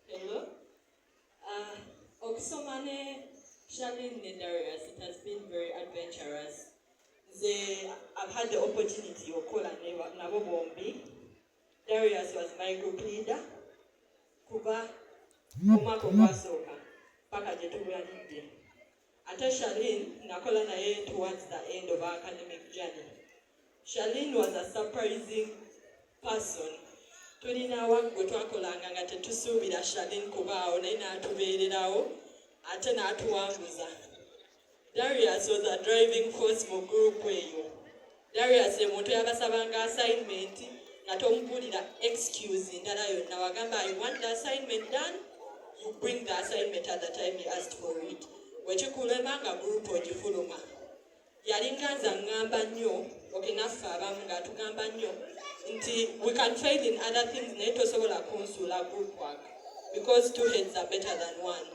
Hello. Okusomane Charlene and Darius, it has been very adventurous. I've had the opportunity to call Nabo Bombi. Darius was my group leader. Kuba Omako Basoka. Paka Jetuwanide. Ata Charlene nakola naye towards the end of our academic journey. Charlene was a surprising person. Tulina wagwe twakolanga nga tetusuubira Charlene kubaawo naye n'atubeererawo ate n'atuwanguza. Darius was a driving force mu group eyo. Darius ye muntu yabasabanga assignment nga tomugulira excuse ndala yonna wagamba I want the assignment done, you bring the assignment at the time he asked for it. Wekikulema nga group ogifuluma. Yalinganza ngamba nnyo okenaffe abamu ng'atugamba nnyo nti we can fail in other things naye tosobola kunsula group work because two heads are better than one.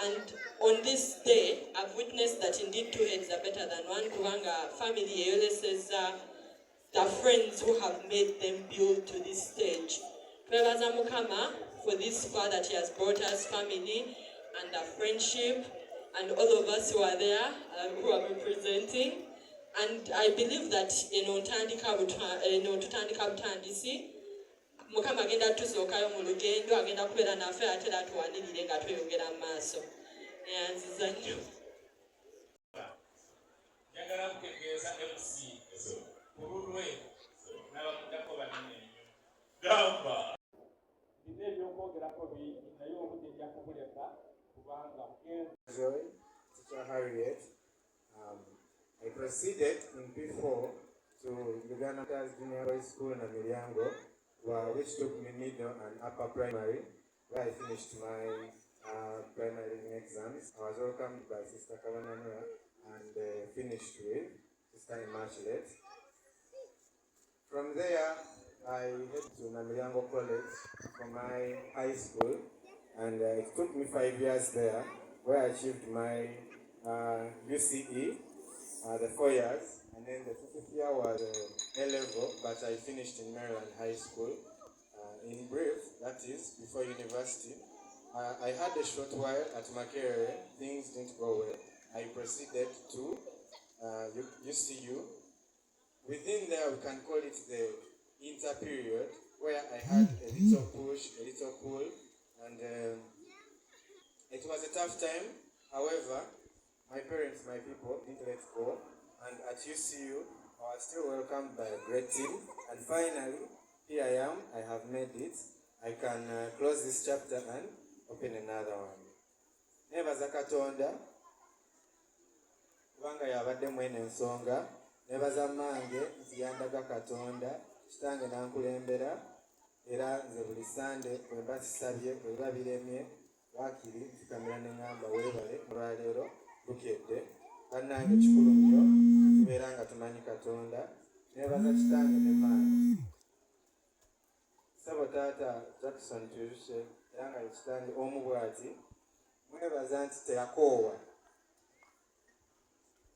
And on this day, I've witnessed that indeed two heads are better than one. Kubanga family says the friends who have made them build to this stage. Twebaza Mukama for this far that he has brought us, family and the friendship, and all of us who are there, who are representing. And I believe that tutandika butandisi Mukama agenda tusookayo mu lugendo agenda kubeera naffe ate era tuwanirire nga tweyongera mu maaso. Nziza nnyo. Njagala kutegeeza MC ku lulwe n'abamuddako banene nnyo. Gamba. Bino ebyokwogerako naye obudde nja kubuleka kubanga Joy, Teacher Harriet. I proceeded in P4 to Uganda Junior High School in Milyango, which took me middle and upper primary, where I finished my primary exams. I was welcomed by Sister Kawananura and finished with Sister Immaculate. From there, I headed to Namilyango College for my high school, and it took me 5 years there, where I achieved my UCE, the 4 years, and then the 5th year was A-level, but I finished in Maryland High School. In brief, that is, before university, I had a short while at Makerere. Things didn't go well. I proceeded to UCU. Within there, we can call it the inter period, where I had a little push, a little pull, and it was a tough time. However, my parents, my people, didn't let go, and at UCU, I was still welcomed by a great team, and finally, here I am, I have made it. I can close this chapter and open another one. Nebaza Katonda, kubanga yabadde mwene ensonga, nebaza mange nti yandaga Katonda, kitange nankulembera, era nze buli Sande bwe mbasabye bwe biba biremye, waakiri nzikamira ne ngamba weebale olwaleero tukedde, bannange kikulu nnyo tubeera nga tumanyi Katonda, nebaza kitange ne maama. Sabo taata Jackson Tuyushe era nga kitange omu bw'ati, mwebaza nti teyakoowa.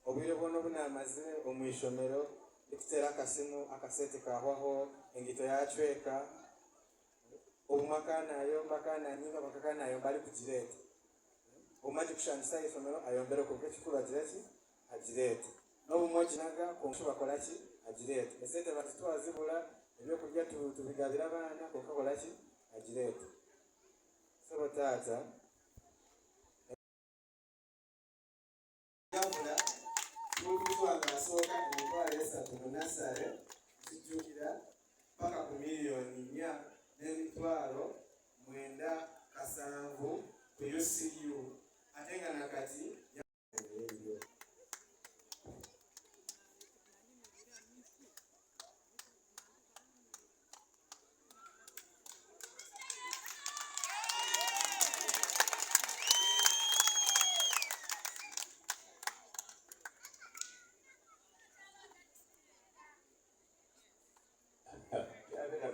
Obwire bwono bunaamaze omu isomero ekiteera akasimu akasente kahwaho engito yacweka obumakanayo mbakanaanyinga bakakanayo mbali kugireeta obumaji kushangisa isomero ayombere okuvuga ekikulu agireki agireeta n'obumwe okinaga konkushu bakolaki agireeta esente bazitwazibula ebyokulya tubigabira abaana konkakolaki agireeta. Sabo taata tukutwanga asooka emitwalo 3 mu nasale kijjukira paka ku miliyoni 4 n'emitwalo 970 ku UCU ate nga nakati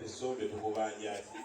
kati Sombe tukubanja ati.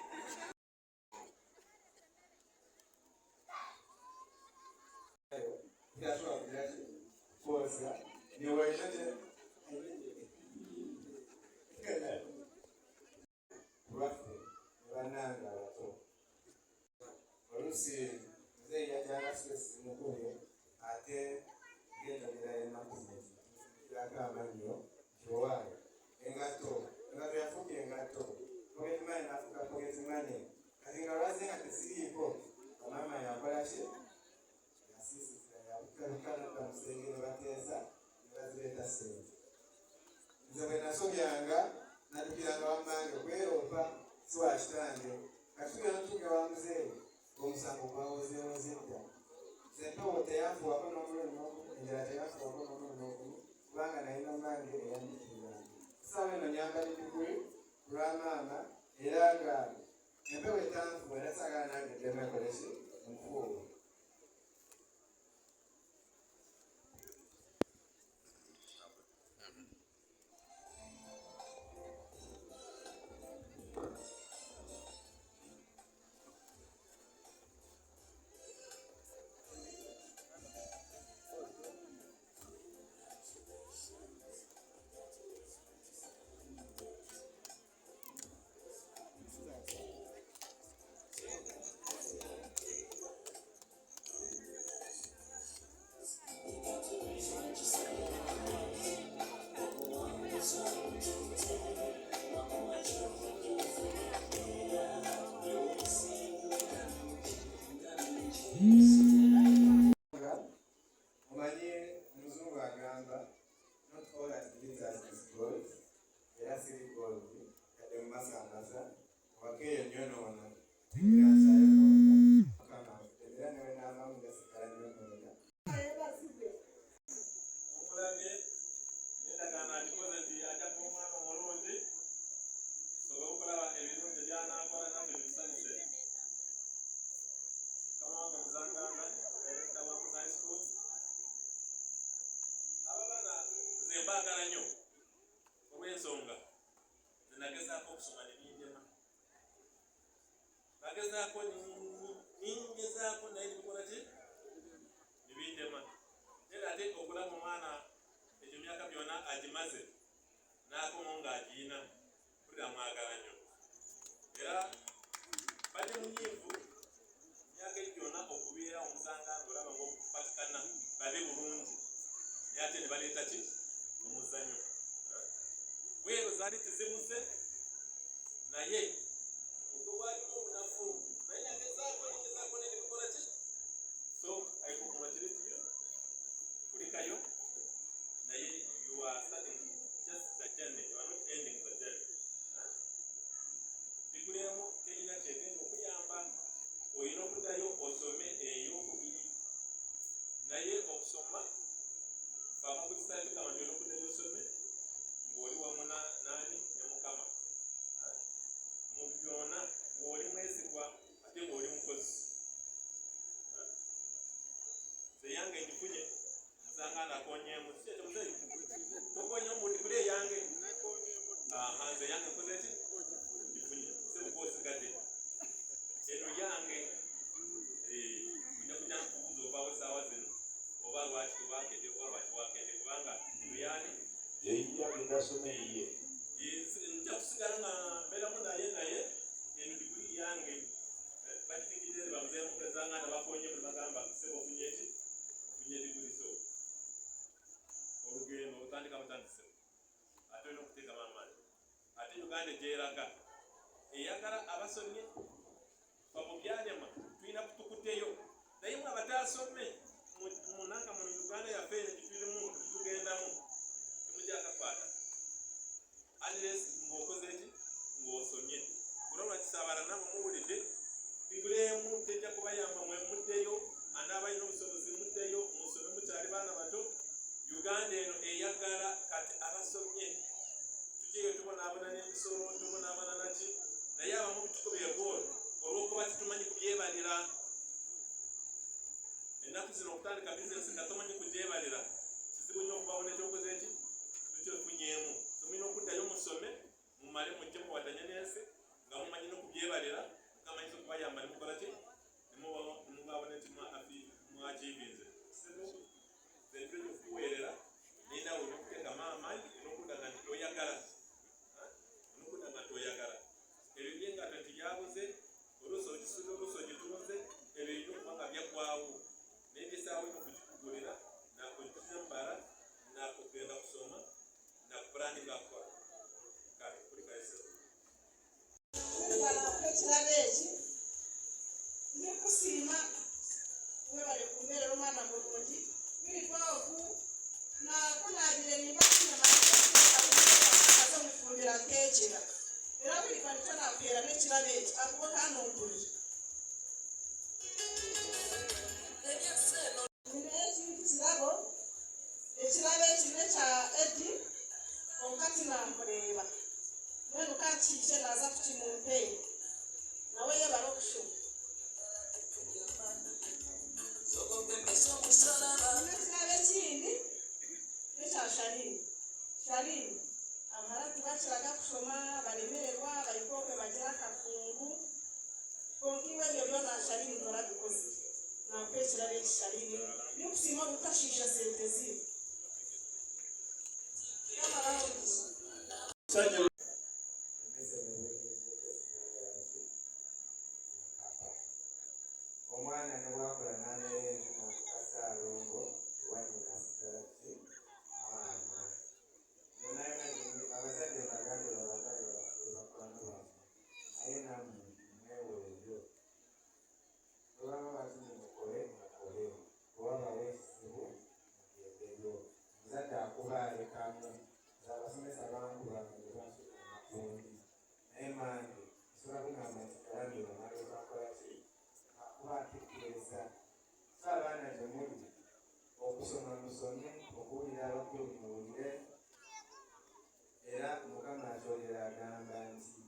Mumale mujje muwadanye nese Era buli kantu napeera n'ekirabo ekyo akuba kanompulira. Nina ekintu kirabo, ekirabo ekyo ekya Edi, Wakati namuleeba. Mwenu kakiikye naaza kukimumpeera. Nawe yebala okushoma. Nina ekirabo ekindi ekya Shalini. Abaharati bakiraga kushoma balemererwa bayikooke bagira akakungu konka iwe ebyo byona Shalini torabikoze nampa ekirabo eki Shalini nikusiima butashiisha sente ziwe omwana ne bwakula n'amerenda nakukasa alongo ewanyina asigalaki mwana abazadde bagambye babagale bakwano bano naye nammwe mweweeyo olwaba batini mukole olwabawo ekizibu mugendeyo muzadde akubalekamu abasomesa bankuba makundi naye mangi osobola kugamba nti kalambira nalekakolaki akuba atekereza so abaana gye muli okusoma musome okuwulira abakulu muwulire era Mukama akyogera agamba nti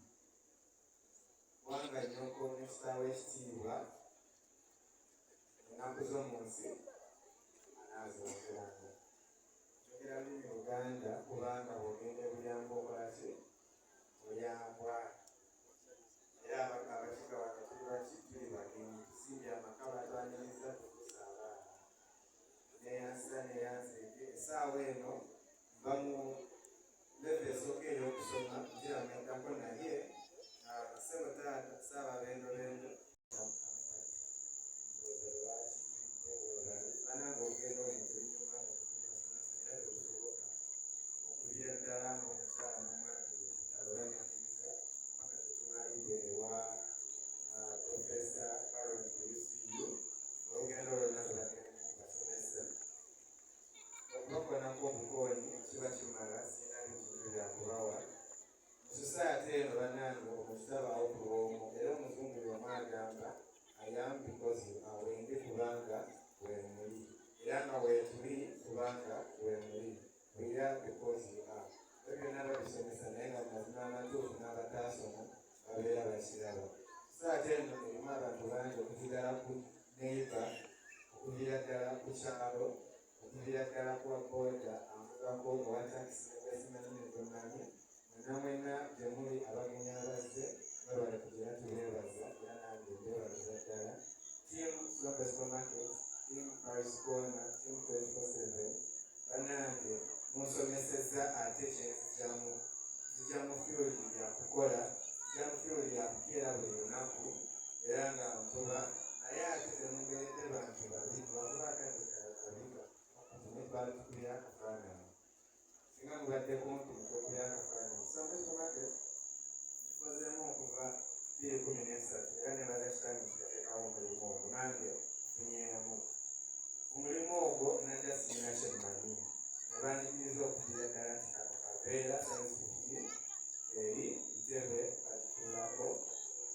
wanga nnyoko n'ekitaawo ekitiibwa ennaku z'omu nsi anaazoogeranga kyogera lumi Uganda kubanga bwogenda ebuyamba okolaki oyambwa era abakiga wano tuli baki tuli bagenyi tusimbye amaka batwaniriza tukusa abaana neyansira neyanzige essaawa eno mba mu leve esooka ey'okusoma ngiramekako naye ssebo taata saababendobendo bananga ogenda omuntu ebinyuma nga tukulimasomesa era tebusoboka okubira ddala ng'omukyala n'omwana alobanyakiriza paka tetumalidde ewa Profesa Baron UCU olugendo lwonna lwebagenda basomesa okubakonako obukoonyi kiba kimala sirina bizibu byakubawa mu society eno bannange omukitabaawo ku lwomu era omuzungu y'omu agamba ayam because wende kubanga wemuli era nga weetuli kubanga wemuli wira because ebyo byonna babisomesa naye nga mazima amatuufu n'abataasoma babeera bakiraba society eno erimu abantu bangi okuviira ku neiba okuviira ddala ku kyalo okuviira ddala ku wabooda amugako owa takisi nebesimanyi nezomanyi mwena gye muli abagenyi abazze mwebale kugira tubeebaza era nange mbeebaza ddala team Sombe Supermarket, team Paris Corner, team 24/7 bannange munsomesezza ate kyenzijjamu zijjamu field yakukola zijjamu field yakukeera buli lunaku era nga ntuba naye ate temubeedde bantu babi lwakuba akadde kalabika nemibala tukulira akafaananyi singa mubadde kumpi mutokulira akafaananyi Sombe Supermarket tukozeemu okuva 2013 era nebaza kitange kyateekawo omulimu ogwo nange nfunyeemu ku mulimu ogwo najja sirina kyemmanyi ne banjigiriza okugira ddala nti kano kaveera size 15 eri Ntebe bakituulako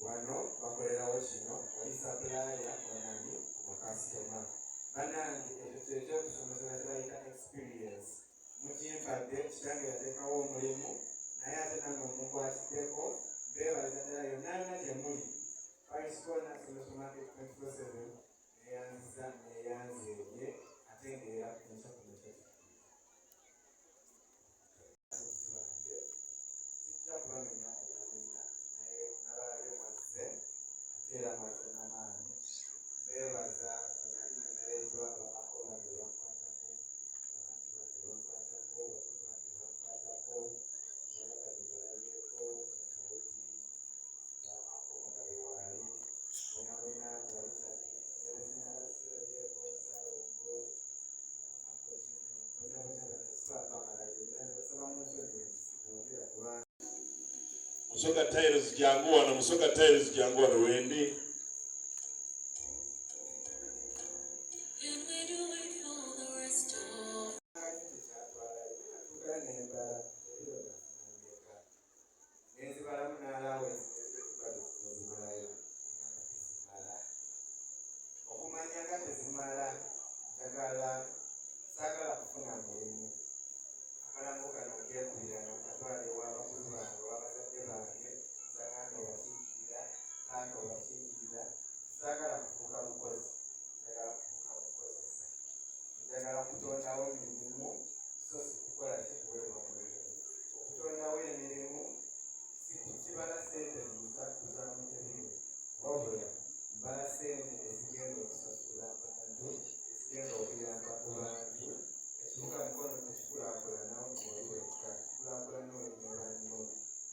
wano bakolerawo kino oli supplier onani omukasitoma bannange ekyo kyekyokusomesera kyebayita experience mukimpadde kitange yateekawo omulimu naye ate nange omunkwatiddeko mbeebaza ddala yonna gye muli Paris Corner Sombe Supermarket 24/7 neyanziza neyanzeeye ate ng'era kunyisa kunyisa sijja kubamenya obulabula naye nabalabye mwazze ate era mwazze n'amaanyi mbeebaza nali nemerezwa babako bange bankwatako abantu bange bankwatako bakulu bange bankwatako abagadi balabyeko akawuti akomugabewaali bonabona walisati erezinalasilabyeko salongo akojino bonabona banesibabamalayo basaba munsonyi wentisikuogera kubanga Musoga Tiles jangu wano, Musoga Tiles jangu wano wendi. naawe zimalayo okumanya nga tezimala njagala saagala kufuna mulimu akalambo kano nkekulira nakatwale w'abakulu bange w'abazadde bange zangano obakiikirira taata obakiikirira saagala kufuuka mukozi njagala kufuuka mukozesa njagala kutondawo emirimu so sikukola kikuweebwa mulimu okutondawo emirimu sikibala sente zisakuza mutebire wabula mbala sente ezigenda okusasula abantu ezigenda okuyamba ku bantu ekibuga Mukono tekikulaakulanawo muwaliweka kikulaakulana olinebanno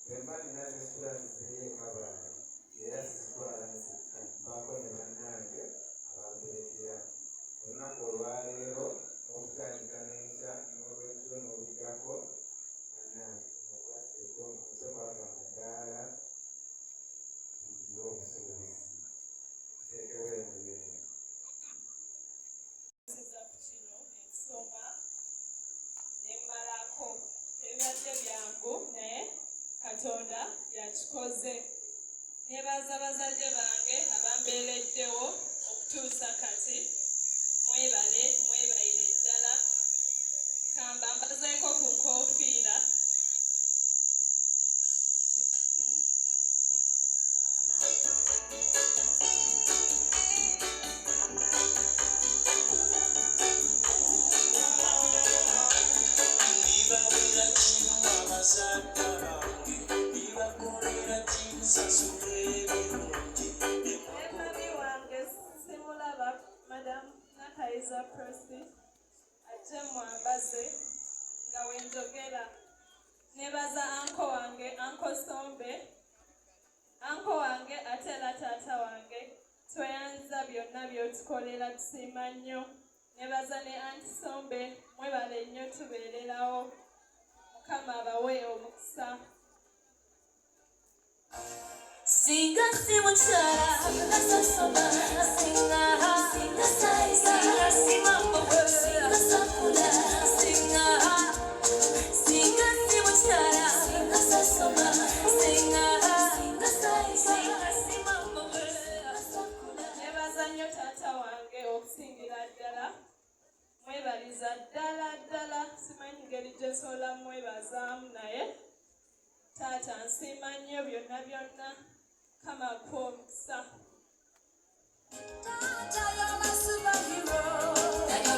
bwemba nina zesitula zizeeyo ekabaani era sizitwala nzikka mbaako ne bannange abamperekera olunaku olwaleero okutandika n'enkya n'olwejjo n'oluddako bannange okwaseeko muze kwagamba ddaala kigira obusobozi teekewo emirimu ensoma nemmalako ebibadde byangu naye Katonda yakikoze. Nebaza bazadde bange abambeereddewo okutuusa kati. Mwebalire ddala. Kamba mbazeeko ku nkoofiira. Nebaza anko wange, anko Sombe, anko wange ate era taata wange, tweyanza byonna by'otukolera tusiima nnyo. Nebaza ne anti Sombe, mwebale nnyo tubeererawo. Mukama abawe omukisa. Singa si mukyala, singa sasoma, singa si mambo, singa sakula, singa si mukyala, singa sasoma, singa si mambo. Nebaza nnyo taata wange okusingira ddala. Mwebaliza ddala simanyi ngeri gye nsobola mwebazaamu naye taata nsiima nnyo byonna kama akuwa omukisa. Taata you're my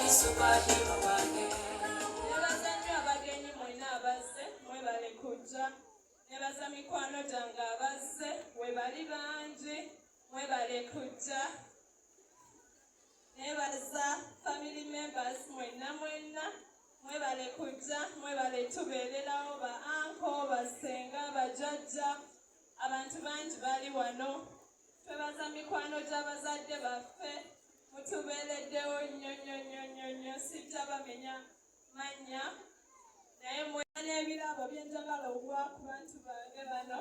superhero wange. Nebaza nnyo abagenyi mwenna abazze mwebale kujja. Nebaza mikwano gyange abazze webali bangi mwebale kujja. Nebaza family members mwenna mwebale kujja mwebale tubeererawo ba anko basenga bajjajja abantu bangi bali wano. Twebaza mikwano gy'abazadde baffe mutubeereddewo nnyo sijja bamenya mannya naye mwena n'ebirabo bye njagala okuwa ku bantu bange bano.